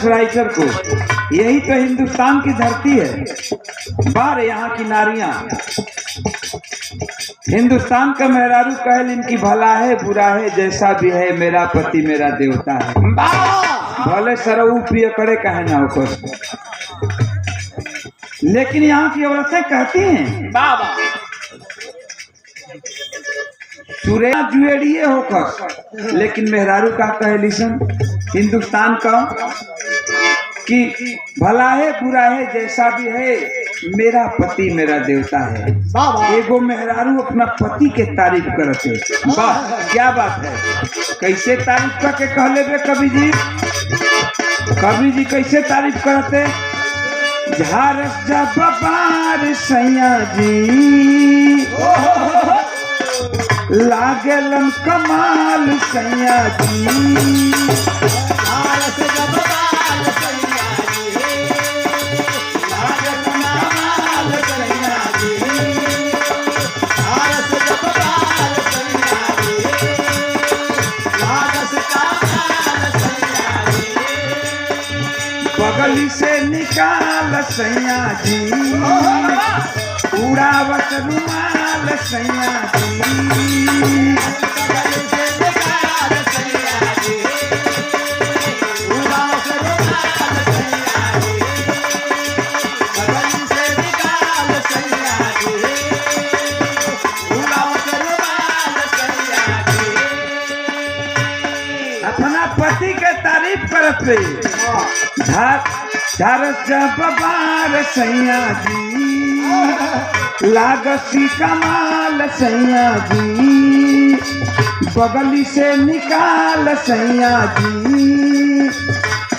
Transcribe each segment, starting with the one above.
Writer को। यही तो हिंदुस्तान की धरती है। बार यहाँ की नारियां हिंदुस्तान का मेहरारू कहल इनकी भला है बुरा है जैसा भी है मेरा पति मेरा देवता है। भले सरऊ पिय करे कहे ना हो, लेकिन यहाँ की औरतें कहती हैं बाबा चुरेया जुएड़िए होकर, लेकिन मेहरारू का कहलिसन हिंदुस्तान का कि भला है बुरा है जैसा भी है मेरा पति मेरा देवता है। एगो मेहरारू अपना पति के तारीफ करते। वाह क्या बात है। कैसे तारीफ करके कह ले कवि जी, कवि जी कैसे तारीफ करते। झारस जब बार सैया जी लागेलन कमाल सैया जी। भारत जब बाल सैया जी लागल कमाल सैया जी। भारत जब बाल सैया जी लागल कमाल सैया जी। बगली से निकाल सैया जी उड़ावत रुमाल सैया जी। अपना पति के तारीफ करते। झारस जब बार सैया जी लागसी कमाल सैया जी। बगली से निकाल सैया जी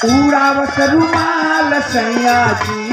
उड़ावत रुमाल सैया जी।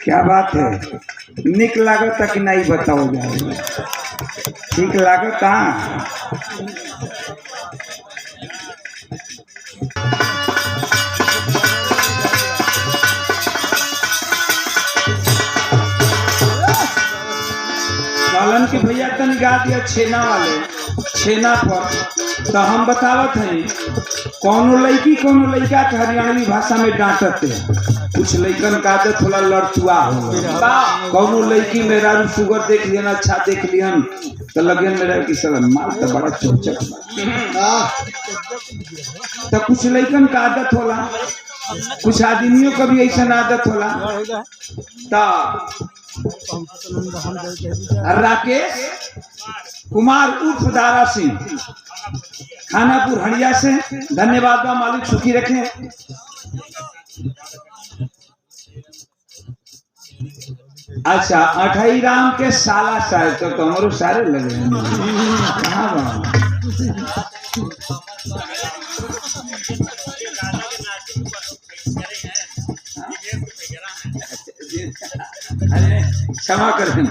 क्या बात है। निक लागत कि नहीं बताओ जाए। ठीक लागत कहाँ कहलन कि भैया तन गा दिया छेना वाले छेना पर। तो हम बतावत हैं कौनो लड़की कौनो लड़का के हरियाणवी भाषा में डांटते हैं। कुछ लड़कन का आदत होला लड़चुआ हो। कौनो लड़की मेरा शुगर देख लिया अच्छा देख लियन तो लगे मेरा की सब माल तो बड़ा चौचक। तो कुछ लड़कन का आदत होला, कुछ आदमियों का भी ऐसा आदत होला। तो राकेश कुमार उर्फ दारा सिंह खानापुर हड़िया से धन्यवाद बा मालिक सुखी रखें। अच्छा अठाई राम के साला सारे तो हमारे सारे लगे कहाँ क्षमा करें।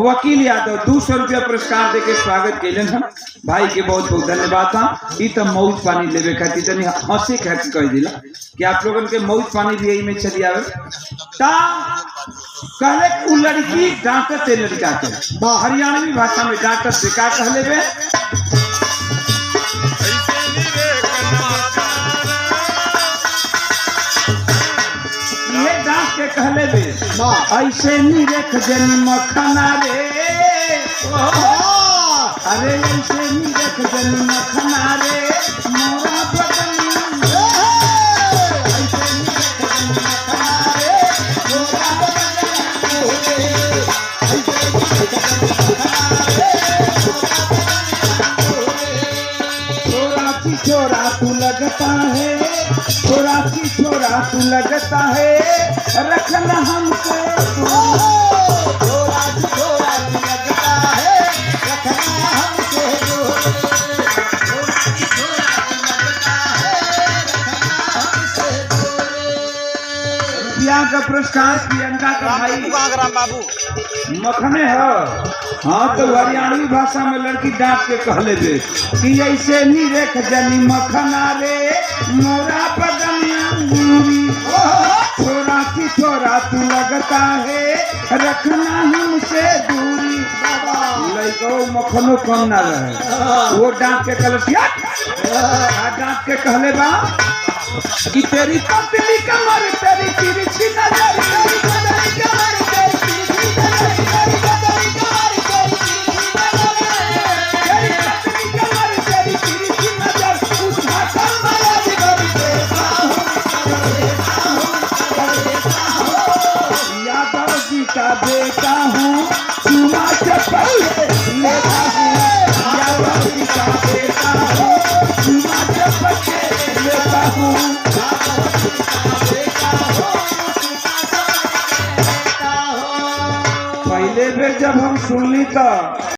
वकील यादव 200 रुपया पुरस्कार देके स्वागत कैलन हम भाई के बहुत बहुत धन्यवाद था। ई तो मौज पानी लेवे खातिर तनी हंसे खातिर कह दिला कि आप लोगन के मौज पानी भी यही में चली आवे ता कहले उ लड़की डांटत है लड़का के हरियाणवी भाषा में डांटत से का कहले बे ये डांट के कहले बे ऐसे नहीं रेख जनी मखना रे अरे ऐसे नहीं रेख जनी मखना रे मोरा बदनिया ऐसे नहीं रेख जनी मखना रे मोरा बदनिया छोरा तू लगता है छोरा तू लगता है रखना हमसे का पुरस्कार प्रियंका का भाई बाबू मखने है। हाँ तो हरियाणवी भाषा में लड़की डांट के कहले बे कि ऐसे नहीं रेख जनी मखना रे मोरा बदनिया छोरा तू लगता है रखना हमसे दूरी लड़को मखनो कम ना रहे वो डांट के कहले डांट के कहले बा कि तेरी पतली कमर तेरी तिरछी नजर तेरी पतली कमर तेरी तिरछी नजर तेरी पतली कमर तेरी पतली कमर तेरी तिरछी नजर उठा कर माया दिगरी देता हूँ यादव जी का बेटा हूँ चुमा चप्पल लेता हूँ यादव जी का बेटा हूँ चुमा चप्पल लेता हूँ पहले बेर जब हम सुनली तो